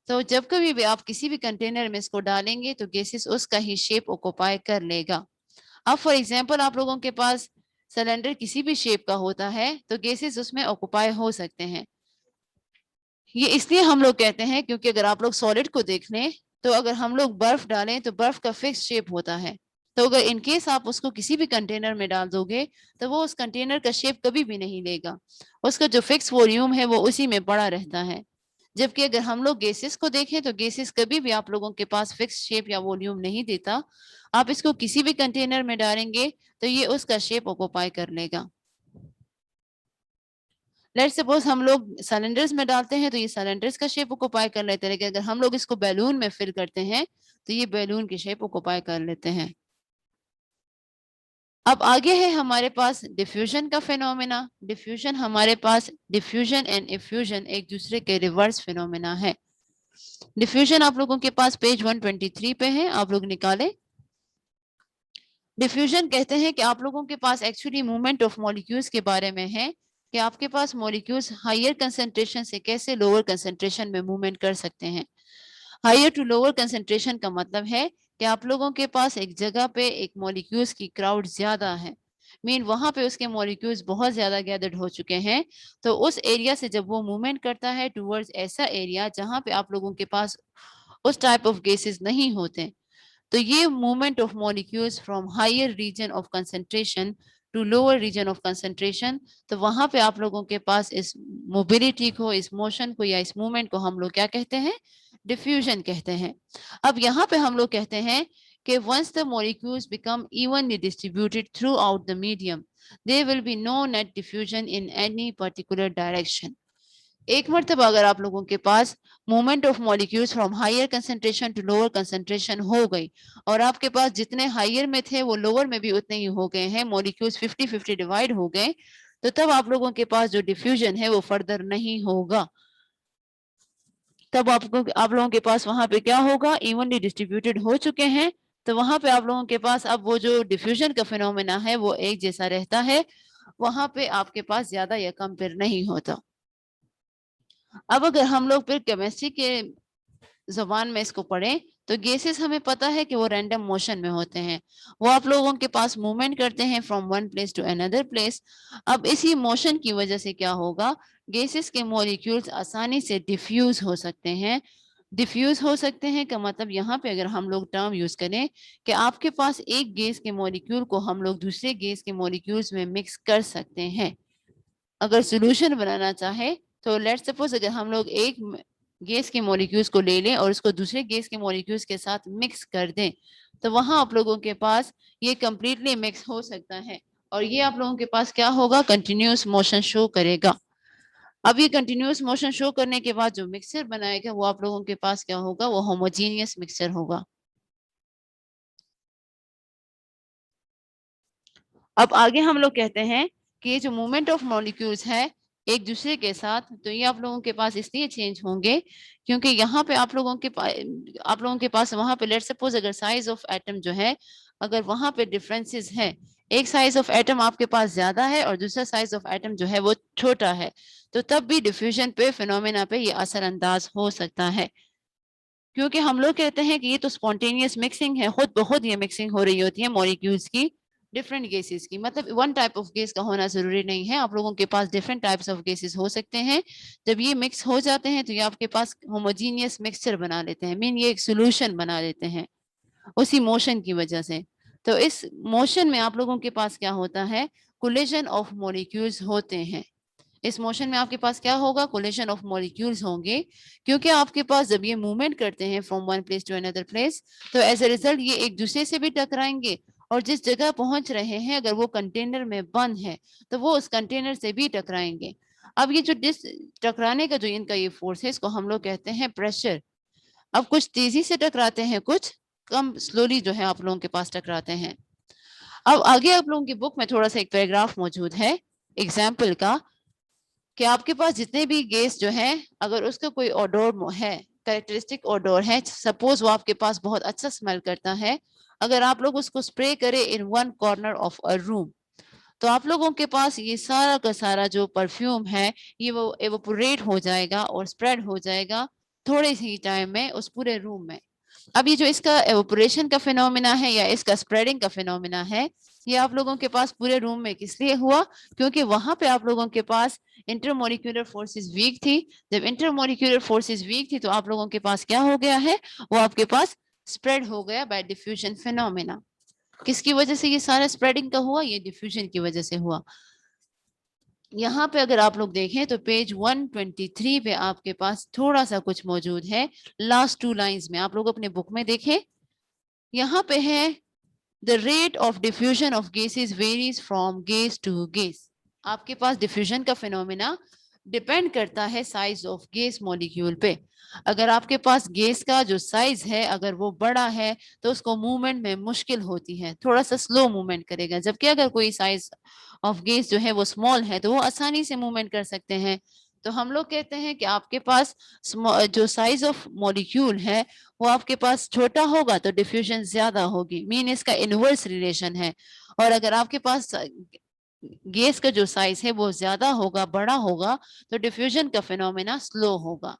तो जब कभी भी आप किसी भी कंटेनर में इसको डालेंगे तो गैसेस उसका ही शेप ऑक्युपाई कर लेगा। अब फॉर एग्जाम्पल आप लोगों के पास सिलेंडर किसी भी शेप का होता है तो गैसेस उसमें ऑक्युपाई हो सकते हैं। ये इसलिए हम लोग कहते हैं क्योंकि अगर आप लोग सॉलिड को देख लें तो अगर हम लोग बर्फ डालें तो बर्फ का फिक्स शेप होता है। तो अगर इनकेस आप उसको किसी भी कंटेनर में डाल दोगे तो वो उस कंटेनर का शेप कभी भी नहीं लेगा। उसका जो फिक्स वॉल्यूम है वो उसी में पड़ा रहता है। जबकि अगर हम लोग गैसेस को देखें तो गैसेस कभी भी आप लोगों के पास फिक्स शेप या वॉल्यूम नहीं देता। आप इसको किसी भी कंटेनर में डालेंगे तो ये उसका शेप ऑक्युपाई कर लेगा। लेट्स सपोज हम लोग सिलेंडर्स में डालते हैं तो ये सिलेंडर्स का शेप ऑक्युपाई कर लेते हैं, लेकिन अगर हम लोग इसको बैलून में फिल करते हैं तो ये बैलून की शेप ऑक्युपाई कर लेते हैं। अब आगे है हमारे पास डिफ्यूजन का फिनोमेना। डिफ्यूजन हमारे पास डिफ्यूजन एंड इफ्यूजन एक दूसरे के रिवर्स फिनोमेना है। डिफ्यूजन आप लोगों के पास पेज 123 पे है, आप लोग निकाले। डिफ्यूजन कहते हैं कि आप लोगों के पास एक्चुअली मूवमेंट ऑफ मॉलिक्यूल्स के बारे में है कि आपके पास मॉलिक्यूल्स हायर कंसंट्रेशन से कैसे लोअर कंसंट्रेशन में मूवमेंट कर सकते हैं। हायर टू लोअर कंसंट्रेशन का मतलब है कि आप लोगों के पास एक जगह पे एक मॉलिक्यूल्स की क्राउड ज्यादा है, मीन वहां पे उसके मॉलिक्यूल्स बहुत ज्यादा गैदर्ड हो चुके हैं। तो उस एरिया से जब वो मूवमेंट करता है टूवर्ड्स ऐसा एरिया जहां पे आप लोगों के पास उस टाइप ऑफ गैसेस नहीं होते, तो ये movement of molecules from higher region of concentration to lower region of concentration, तो वहां पे आप लोगों के पास इस मोबिलिटी को, इस मोशन को या इस मूवमेंट को हम लोग क्या कहते हैं? डिफ्यूजन कहते हैं। अब यहाँ पे हम लोग कहते हैं कि once the molecules become evenly distributed throughout the medium, there will be no net diffusion in any particular direction. एक मर्तबा अगर आप लोगों के पास movement of molecules from higher concentration to lower concentration हो गई और आपके पास जितने हायर में थे वो लोअर में भी उतने ही हो गए हैं, मॉलिक्यूल्स 50-50 डिवाइड हो गए, तो तब आप लोगों के पास जो डिफ्यूजन है वो फर्दर नहीं होगा। तब आप लोगों के पास वहां पे क्या होगा? इवनली डिस्ट्रीब्यूटेड हो चुके हैं, तो वहां पे आप लोगों के पास अब वो जो डिफ्यूजन का फिनोमेना है वो एक जैसा रहता है। वहां पे आपके पास ज्यादा या कम फिर नहीं होता। अब अगर हम लोग फिर केमिस्ट्री के जबान में इसको पढ़ें तो गैसेस हमें पता है कि वो रैंडम मोशन में होते हैं, वो आप लोगों के पास मूवमेंट करते हैं from one place to another place. अब इसी मोशन की वजह से क्या होगा, गैसेस के मॉलिक्यूल्स आसानी से डिफ्यूज हो सकते हैं। डिफ्यूज हो सकते हैं का मतलब यहाँ पे अगर हम लोग टर्म यूज करें कि आपके पास एक गैस के मॉलिक्यूल को हम लोग दूसरे गैस के मॉलिक्यूल्स में मिक्स कर सकते हैं। अगर सोल्यूशन बनाना चाहे तो लेट्स सपोज अगर हम लोग एक गैस के मॉलिक्यूल्स को ले लें और उसको दूसरे गैस के मॉलिक्यूल्स के साथ मिक्स कर दें, तो वहां आप लोगों के पास ये कंप्लीटली मिक्स हो सकता है और ये आप लोगों के पास क्या होगा, कंटिन्यूस मोशन शो करेगा। अब ये कंटिन्यूस मोशन शो करने के बाद जो मिक्सचर बनाएगा वो आप लोगों के पास क्या होगा, वो होमोजीनियस मिक्सचर होगा। अब आगे हम लोग कहते हैं कि ये जो मूवमेंट ऑफ मॉलिक्यूल्स है एक दूसरे के साथ, तो ये आप लोगों के पास इसलिए चेंज होंगे क्योंकि यहाँ पे आप लोगों के पास वहां पे लेट्स सपोज अगर साइज ऑफ एटम जो है, अगर वहां पे डिफरेंसेस है, एक साइज ऑफ एटम आपके पास ज्यादा है और दूसरा साइज ऑफ एटम जो है वो छोटा है, तो तब भी डिफ्यूजन पे फिनोमेना पे ये असरअंदाज हो सकता है। क्योंकि हम लोग कहते हैं कि ये तो स्पॉन्टेनियस मिक्सिंग है, खुद बहुत ये मिक्सिंग हो रही होती है मॉलिक्यूल्स की डिफरेंट गैसेस की। मतलब वन टाइप ऑफ गैस का होना जरूरी नहीं है, आप लोगों के पास डिफरेंट टाइप्स ऑफ गैसेस हो सकते हैं। जब ये मिक्स हो जाते हैं तो ये आपके पास होमोजीनियस मिक्सचर बना लेते हैं, मीन ये एक सोल्यूशन बना लेते हैं उसी मोशन की वजह से। तो इस मोशन में आप लोगों के पास क्या होता है, कोलिजन ऑफ मॉलिक्यूल्स होते हैं। इस मोशन में आपके पास क्या होगा, कोलिजन ऑफ मॉलिक्यूल्स होंगे, क्योंकि आपके पास जब ये मूवमेंट करते हैं from one place to another place, तो एज ए रिजल्ट ये एक दूसरे से भी टकराएंगे और जिस जगह पहुंच रहे हैं अगर वो कंटेनर में बंद है तो वो उस कंटेनर से भी टकराएंगे। अब ये जो टकराने का जो इनका ये फोर्स है इसको हम लोग कहते हैं प्रेशर। अब कुछ तेजी से टकराते हैं, कुछ कम स्लोली जो है आप लोगों के पास टकराते हैं। अब आगे आप लोगों की बुक में थोड़ा सा एक पैराग्राफ मौजूद है एग्जाम्पल का, कि आपके पास जितने भी गैस जो है अगर उसका कोई ओडोर है, कैरेक्टरिस्टिक ओडोर है, सपोज वो आपके पास बहुत अच्छा स्मेल करता है, अगर आप लोग उसको स्प्रे करें in one corner of a room, तो आप लोगों के पास ये सारा का सारा जो परफ्यूम है ये वो एवोपोरेट हो जाएगा और स्प्रेड हो जाएगा थोड़े ही टाइम में उस पूरे रूम में। अब ये जो इसका एवोपोरेशन का फिनोमिना है या इसका स्प्रेडिंग का फिनोमिना है, ये आप लोगों के पास पूरे रूम में किस लिए हुआ, क्योंकि वहां पे आप लोगों के पास इंटरमोलिक्यूलर फोर्सेस वीक थी। जब इंटरमोलिक्यूलर फोर्सेस वीक थी तो आप लोगों के पास क्या हो गया है, वो आपके पास स्प्रेड हो गया बाय डिफ्यूजन फिनोमिना। किसकी वजह से ये सारा स्प्रेडिंग का हुआ, ये डिफ्यूजन की वजह से हुआ। यहाँ पे अगर आप लोग देखें तो पेज 123 पे आपके पास थोड़ा सा कुछ मौजूद है, लास्ट टू लाइंस में आप लोग अपने बुक में देखें, यहाँ पे है the rate of diffusion of gases varies from gas to gas. आपके पास डिफ्यूजन का फिनोमिना डिपेंड करता है साइज ऑफ गैस मॉलिक्यूल पे। अगर आपके पास गैस का जो साइज है अगर वो बड़ा है तो उसको मूवमेंट में मुश्किल होती है, थोड़ा सा स्लो मूवमेंट करेगा, जबकि अगर कोई साइज ऑफ गैस जो है वो स्मॉल है तो वो आसानी से मूवमेंट कर सकते हैं। तो हम लोग कहते हैं कि आपके पास जो साइज ऑफ मॉलिक्यूल है वो आपके पास छोटा होगा तो डिफ्यूजन ज्यादा होगी, मीन इसका इनवर्स रिलेशन है। और अगर आपके पास गैस का जो साइज है वो ज्यादा होगा, बड़ा होगा, तो डिफ्यूजन का फिनोमेना स्लो होगा।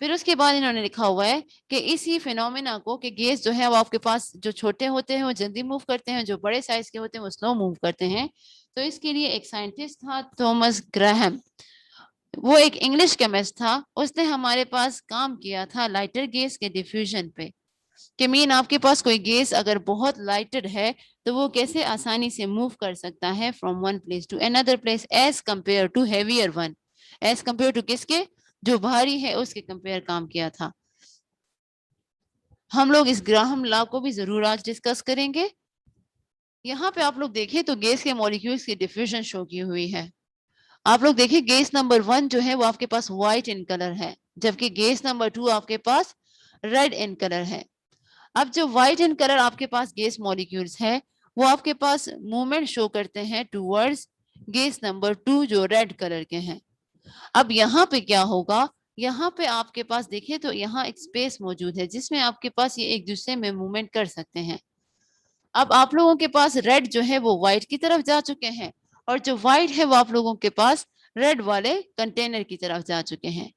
फिर उसके बाद इन्होंने लिखा हुआ है कि इसी फिनोमेना को कि गैस जो है वो आपके पास जो छोटे होते हैं वो जल्दी मूव करते हैं, जो बड़े साइज के होते हैं वो स्लो मूव करते हैं। तो इसके लिए एक साइंटिस्ट था थॉमस ग्राहम, वो एक इंग्लिश केमिस्ट था, उसने हमारे पास काम किया था लाइटर गैस के डिफ्यूजन पे, कि मीन आपके पास कोई गैस अगर बहुत लाइटर है तो वो कैसे आसानी से मूव कर सकता है from one place to another place as compare to heavier one, as compare to किसके, जो भारी है उसके कंपेयर काम किया था। हम लोग इस ग्राहम लॉ को भी जरूर आज डिस्कस करेंगे। यहाँ पे आप लोग देखें तो गैस के मॉलिक्यूल्स की डिफ्यूजन शो की हुई है। आप लोग देखिए गैस नंबर 1 जो है वो आपके पास व्हाइट इन कलर है, जबकि गैस नंबर 2 आपके पास रेड इन कलर है। अब जो व्हाइट इन कलर आपके पास गैस मॉलिक्यूल्स है वो आपके पास मूवमेंट शो करते हैं टूवर्ड्स गैस नंबर 2 जो रेड कलर के हैं। अब यहाँ पे क्या होगा, यहाँ पे आपके पास देखिए तो यहाँ एक स्पेस मौजूद है जिसमें आपके पास ये एक दूसरे में मूवमेंट कर सकते हैं। अब आप लोगों के पास रेड जो है वो व्हाइट की तरफ जा चुके हैं और जो व्हाइट है वो आप लोगों के पास रेड वाले कंटेनर की तरफ जा चुके हैं।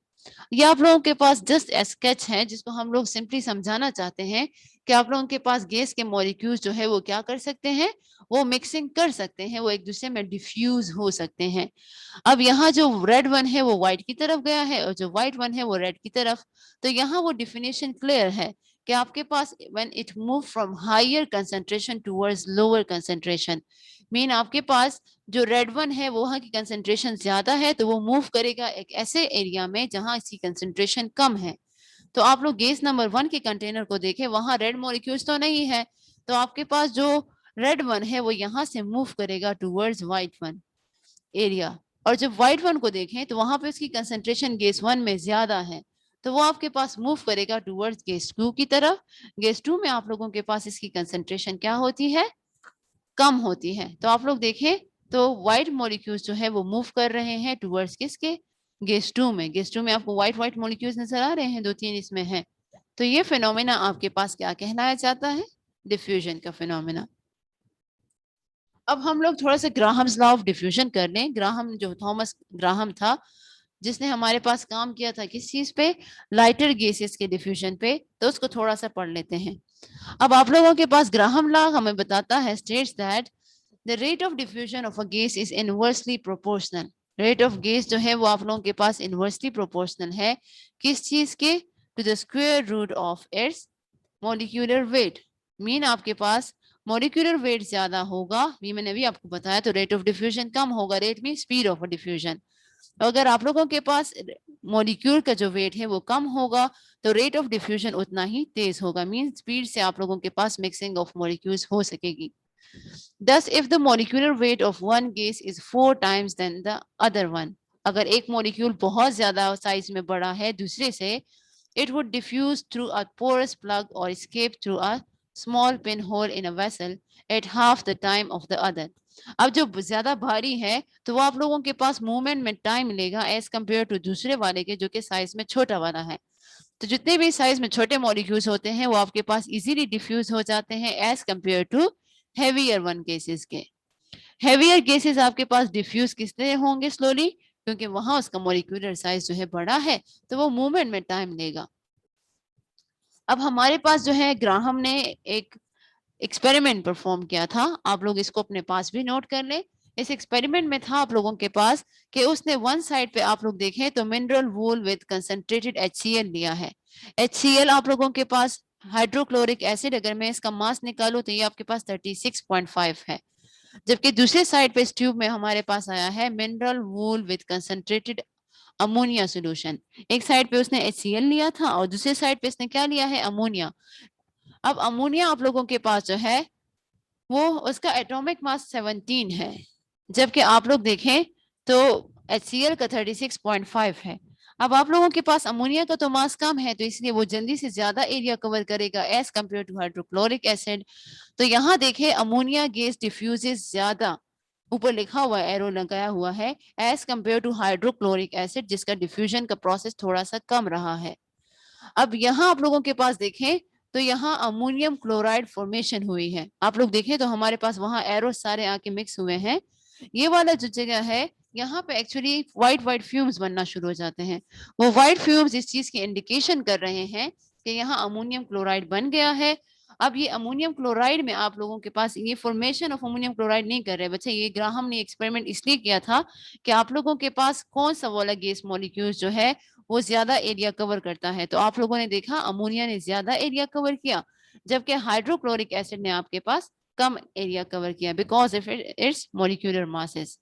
ये आप लोगों के पास जस्ट स्केच है जिसको हम लोग सिंपली समझाना चाहते हैं कि आप लोगों के पास गैस के मॉलिक्यूल्स जो है वो क्या कर सकते हैं, वो मिक्सिंग कर सकते हैं, वो एक दूसरे में डिफ्यूज हो सकते हैं। अब यहाँ जो रेड वन है वो व्हाइट की तरफ गया है और जो व्हाइट वन है वो रेड की तरफ। तो यहाँ वो डिफिनेशन क्लियर है कि आपके पास when it move from higher concentration towards lower concentration, mean आपके पास जो रेड वन है वो वहाँ की कंसंट्रेशन ज्यादा है तो वो मूव करेगा एक ऐसे एरिया में जहां इसकी कंसंट्रेशन कम है। तो आप लोग गैस नंबर 1 के कंटेनर को देखें, वहां रेड मॉलिक्यूल्स तो नहीं है, तो आपके पास जो रेड वन है वो यहाँ से मूव करेगा टूवर्ड्स व्हाइट वन एरिया। और जब व्हाइट वन को देखें तो वहां पे उसकी कंसंट्रेशन गैस 1 में ज्यादा है, तो वो आपके पास मूव करेगा टूवर्ड्स गैस 2 की तरफ। गैस 2 में आप लोगों के पास इसकी कंसंट्रेशन क्या होती है, कम होती है। तो आप लोग देखें तो व्हाइट मॉलिक्यूल्स जो है वो मूव कर रहे हैं टुवर्ड्स किसके, गैस 2 में। गैस 2 में आपको व्हाइट व्हाइट मॉलिक्यूल्स नजर आ रहे हैं, 2-3 इसमें है। तो ये फिनोमेना आपके पास क्या कहलाया जाता है, डिफ्यूजन का फिनोमेना। अब हम लोग थोड़ा सा ग्राहम्स लॉ ऑफ डिफ्यूजन कर लें। ग्राहम जो थॉमस ग्राहम था जिसने हमारे पास काम किया था किस चीज पे, लाइटर गैसेस के डिफ्यूजन पे, तो उसको थोड़ा सा पढ़ लेते हैं। अब आप लोगों के पास ग्राहम लॉ हमें बताता है, states that the rate of diffusion of a gas is inversely proportional. Rate of gas जो है वो आप लोगों के पास inversely proportional है किस चीज के, to the square root of its molecular weight. Mean आपके पास molecular weight ज्यादा होगा, ये मैंने अभी आपको बताया, तो rate of diffusion कम होगा। रेट में स्पीड ऑफ diffusion। अगर आप लोगों के पास मॉलिक्यूल का जो वेट है वो कम होगा तो रेट ऑफ डिफ्यूजन उतना ही तेज होगा, मीन स्पीड से आप लोगों के पास मिक्सिंग ऑफ मॉलिक्यूल्स हो सकेगी। Thus, if the molecular weight of one gas is 4 times than the other one, अगर एक मॉलिक्यूल बहुत ज्यादा साइज में बड़ा है दूसरे से, it would diffuse through a porous plug or escape through a small pinhole in a vessel at half the time of the other. अब जो ज्यादा भारी है तो वो आप लोगों के पास मूवमेंट में टाइम लेगा एज कंपेयर टू दूसरे वाले के जो कि साइज में छोटा वाला है। तो जितने भी साइज में छोटे मॉलिक्यूल्स होते हैं वो आपके पास इजीली डिफ्यूज हो जाते हैं as compare to heavier one cases के। हेवियर केसेस आपके पास डिफ्यूज किससे होंगे, स्लोली, क्योंकि वहां उसका मॉलिक्यूलर साइज जो है बड़ा है तो वो मूवमेंट में टाइम लेगा। अब हमारे पास जो है ग्राहम ने एक एक्सपेरिमेंट परफॉर्म किया था, आप लोग इसको अपने पास भी नोट कर लें। इस एक्सपेरिमेंट में था आप लोगों के पास कि उसने वन साइड पे आप लोग देखें तो mineral wool with concentrated HCl लिया है। HCl आप लोगों के पास हाइड्रोक्लोरिक एसिड, अगर मैं इसका मास निकालूं तो ये आपके पास 36.5 है। जबकि दूसरे साइड पे इस ट्यूब में हमारे पास आया है mineral wool with concentrated ammonia solution. एक साइड पे उसने HCl लिया था और दूसरे साइड पे इसने क्या लिया है, अमोनिया। अब अमोनिया आप लोगों के पास जो है वो उसका एटॉमिक मास 17 है, जबकि आप लोग देखें तो HCl का 36.5 है। अब आप लोगों के पास अमोनिया का तो मास कम है तो इसलिए वो जल्दी से ज्यादा एरिया कवर करेगा as compare to hydrochloric acid. तो यहाँ देखें अमोनिया गैस डिफ्यूजेस ज्यादा, ऊपर लिखा हुआ है, एरो लगाया हुआ है, as compare to hydrochloric acid जिसका डिफ्यूजन का प्रोसेस थोड़ा सा कम रहा है। अब यहाँ आप लोगों के पास देखें तो यहाँ अमोनियम क्लोराइड फॉर्मेशन हुई है। आप लोग देखें तो हमारे पास वहां एरो सारे आके मिक्स हुए हैं। ये वाला जो जगह है यहाँ पे एक्चुअली व्हाइट व्हाइट फ्यूम्स बनना शुरू हो जाते हैं। वो व्हाइट फ्यूम्स इस चीज की इंडिकेशन कर रहे हैं कि यहाँ अमोनियम क्लोराइड बन गया है। अब ये अमोनियम क्लोराइड में आप लोगों के पास ये फॉर्मेशन ऑफ अमोनियम क्लोराइड नहीं कर रहे बच्चे, ये ग्राहम ने एक्सपेरिमेंट इसलिए किया था कि आप लोगों के पास कौन सा वाला गैस मॉलिक्यूल्स जो है वो ज्यादा एरिया कवर करता है। तो आप लोगों ने देखा अमोनिया ने ज्यादा एरिया कवर किया जबकि हाइड्रोक्लोरिक एसिड ने आपके पास कम एरिया कवर किया because of its molecular masses.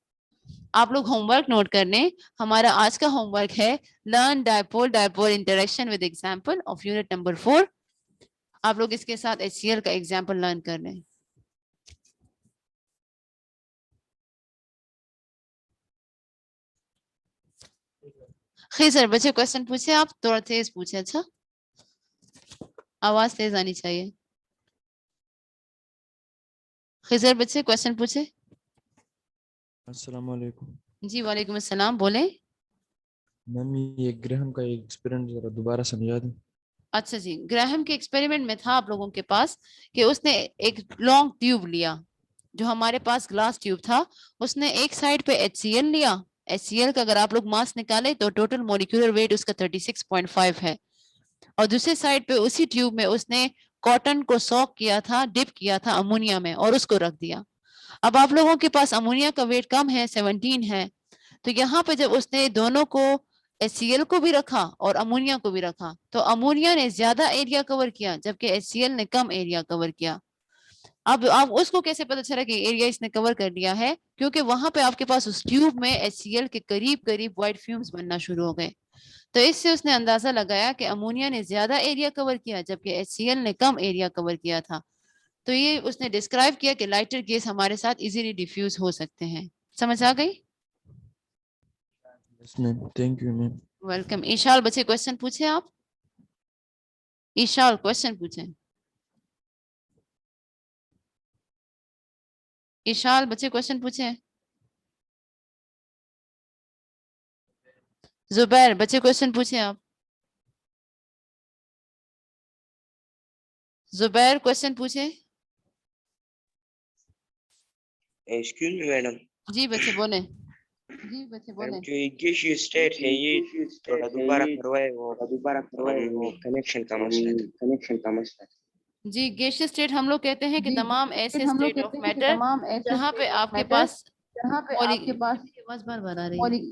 आप लोग होमवर्क नोट कर लें, हमारा आज का होमवर्क है learn dipole dipole interaction with example of unit number 4। आप लोग इसके साथ HCl का एग्जांपल लर्न कर लें। सर बच्चे क्वेश्चन पूछे, आप थोड़ा तेज पूछे, अच्छा आवाज तेज आनी चाहिए। खिजर बच्चे क्वेश्चन पूछे। अस्सलाम वालेकुम। जी वालेकुम अस्सलाम, बोले। मैम ये ग्रहम का एक्सपेरिमेंट जरा दोबारा समझा दें। अच्छा जी, ग्राहम के एक्सपेरिमेंट में था आप लोगों के पास कि उसने एक लॉन्ग ट्यूब लिया, जो हमारे पास ग्लास ट्यूब था, उसने एक साइड पे HCl लिया HCl का अगर आप लोग मास निकाले तो टोटल मॉलिक्यूलर वेट उसका 36.5 है। और दूसरे साइड पे उसी ट्यूब में उसने कॉटन को सॉक किया था, डिप किया था अमोनिया में और उसको रख दिया। अब आप लोगों के पास अमोनिया का वेट कम है, 17 है, तो यहाँ पे जब उसने दोनों को HCl को भी रखा और अमोनिया को भी रखा तो अमोनिया ने ज्यादा एरिया कवर किया जबकि HCl ने कम एरिया कवर किया। अब आप उसको कैसे पता चला कि एरिया इसने कवर कर लिया है? क्योंकि वहां पे आपके पास उस ट्यूब में HCl के करीब करीब व्हाइट फ्यूम्स बनना शुरू हो गए। तो इससे उसने अंदाजा लगाया कि अमोनिया ने ज्यादा एरिया कवर किया जबकि HCl ने कम एरिया कवर किया था। तो ये उसने डिस्क्राइब किया कि लाइटर गैस हमारे साथ इजीली डिफ्यूज हो सकते हैं। समझ आ गई? Yes ma'am, thank you ma'am. Welcome. Eshal बच्चे क्वेश्चन पूछे आप। ईशाल क्वेश्चन पूछे। ईशाल बच्चे क्वेश्चन पूछे। जुबैर बच्चे क्वेश्चन पूछे आप। जुबैर क्वेश्चन पूछे। Excuse me madam. जी बच्चे बोले। जी बच्चे बोले। मैडम जो गैसीय स्टेट है ये थोड़ा दोबारा करवाए, वो कनेक्शन का मसला। जी गैसियस स्टेट हम लोग कहते हैं कि तमाम ऐसे हम लोग स्टेट ऑफ कहते हैं कि मैटर तमाम ऐसे जहाँ पे state of आपके matter पास जहाँ पे आपके पास आवाज बार बार आ रही है, मौलिक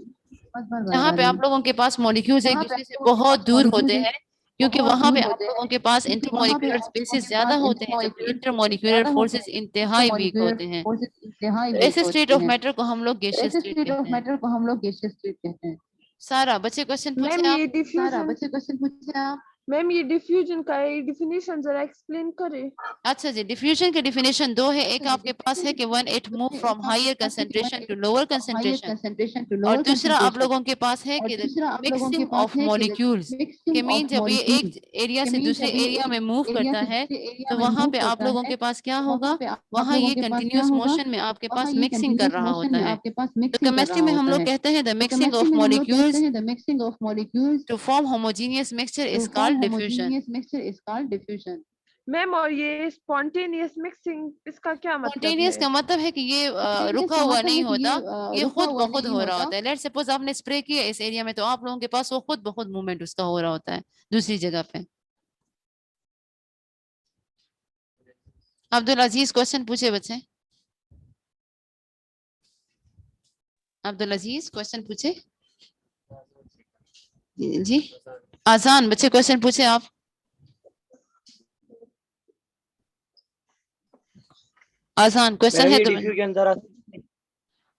जहाँ पे आप लोगों के पास मॉलिक्यूल्स एक जहाँ पे दूसरे आप से लोगों के बहुत पास दूर molecules होते एक हैं, क्योंकि बहुत वहां दूर पे आप होते लोगों हैं, के पास क्योंकि वहाँ पे इंटरमॉलिक्यूलर आप लोगों स्पेसेस के ज्यादा पास होते हैं जबकि इंटरमॉलिक्यूलर स्पेसेस इंटरमॉलिक्यूलर ज्यादा होते फोर्सेस हैं, इंतहाई वीक इंटरमॉलिक्यूलर होते हैं। फोर्सेस इंतहाई तो वीक ऐसे स्टेट होते ऑफ हैं। मैटर को हम लोग गैसियस ऐसे स्टेट स्टेट ऑफ कहते हैं। मैटर को हम लोग गैसियस स्टेट कहते हैं। सारा बच्चे क्वेश्चन मैम पूछे आप। ये सारा डिफ्यूजन बच्चे क्वेश्चन पूछे आप। मैम ये डिफ्यूजन का डिफिनेशन जरा एक्सप्लेन करें। अच्छा जी, डिफ्यूजन के डिफिनेशन दो है। एक आपके पास है कि one it move from higher concentration to lower higher concentration, concentration to और लोअर दूसरा आप कंसंट्रेशन, लोगों के पास है और कि दूसरा आप लोगों के मिक्सिंग पास ऑफ है कि मॉलिक्यूल्स के मिक्सिंग मीन ऑफ जब ये मॉलिक्यूल्स एक एरिया के से मीन दूसरे जब ये एरिया में एक मूव एरिया करता से है दूसरे एरिया तो में वहां मूव पे आप करता लोगों है के पास क्या तो होगा, वहां पे आप वहां लोगों ये के पास क्या कंटिन्यूस होगा, मोशन में आपके वहां पास ये मिक्सिंग कर कंटिन्यूस रहा मोशन होता में है। आपके पास तो मिक्सिंग कर रहा केमिस्ट्री में हम होता लोग है। कहते हैं द तो मिक्सिंग केमिस्ट्री ऑफ में हम लोग कहते मॉलिक्यूल्स हैं the mixing of molecules to form homogeneous mixture to is form called diffusion. Homogeneous mixture is called diffusion. Ma'am और ये स्पॉन्टेनियस मिक्सिंग इसका क्या मतलब स्पॉन्टेनियस है? का मतलब है कि ये स्पॉन्टेनियस रुका का हुआ मतलब नहीं है कि होता, ये ये रुका खुद हुआ ब खुद नहीं हो रहा होता। होता है। लेट्स सपोज आपने स्प्रे किया इस एरिया में तो आप लोगों के पास वो खुद ब खुद मूवमेंट उसका हो रहा होता है दूसरी जगह पे। अब्दुल अजीज क्वेश्चन पूछे बच्चे। अब्दुल अजीज क्वेश्चन पूछे। जी आसान बच्चे क्वेश्चन पूछे आप। आसान क्वेश्चन है तो डिफ्यूजन जरा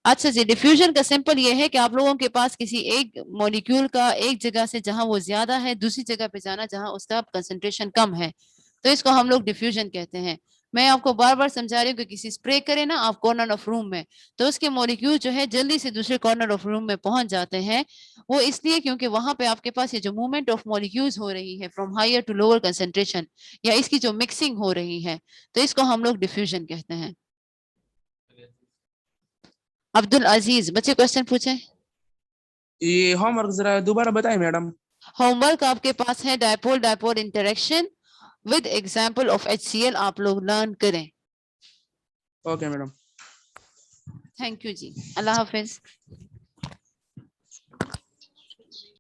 अच्छा जी, डिफ्यूजन का सिंपल ये है कि आप लोगों के पास किसी एक मॉलिक्यूल का एक जगह से जहां वो ज्यादा है दूसरी जगह पे जाना जहां उसका कंसंट्रेशन कम है, तो इसको हम लोग डिफ्यूजन कहते हैं। मैं आपको बार बार समझा रही हूँ कि किसी स्प्रे करें ना आप कॉर्नर ऑफ रूम में, तो उसके मॉलिक्यूल जो है जल्दी से दूसरे कॉर्नर ऑफ रूम में पहुंच जाते हैं। वो इसलिए क्योंकि वहां पे आपके पास ये जो मूवमेंट ऑफ मॉलिक्यूल्स हो रही है from higher to lower concentration, या इसकी जो मिक्सिंग हो रही है, तो इसको हम लोग डिफ्यूजन कहते हैं। अब्दुल अजीज बच्चे क्वेश्चन पूछे। ये होमवर्क जरा दोबारा बताएं मैडम। होमवर्क आपके पास है dipole dipole interaction with example of HCl, आप लोग लर्न करें। Okay madam. थैंक यू जी, अल्लाह हाफिज।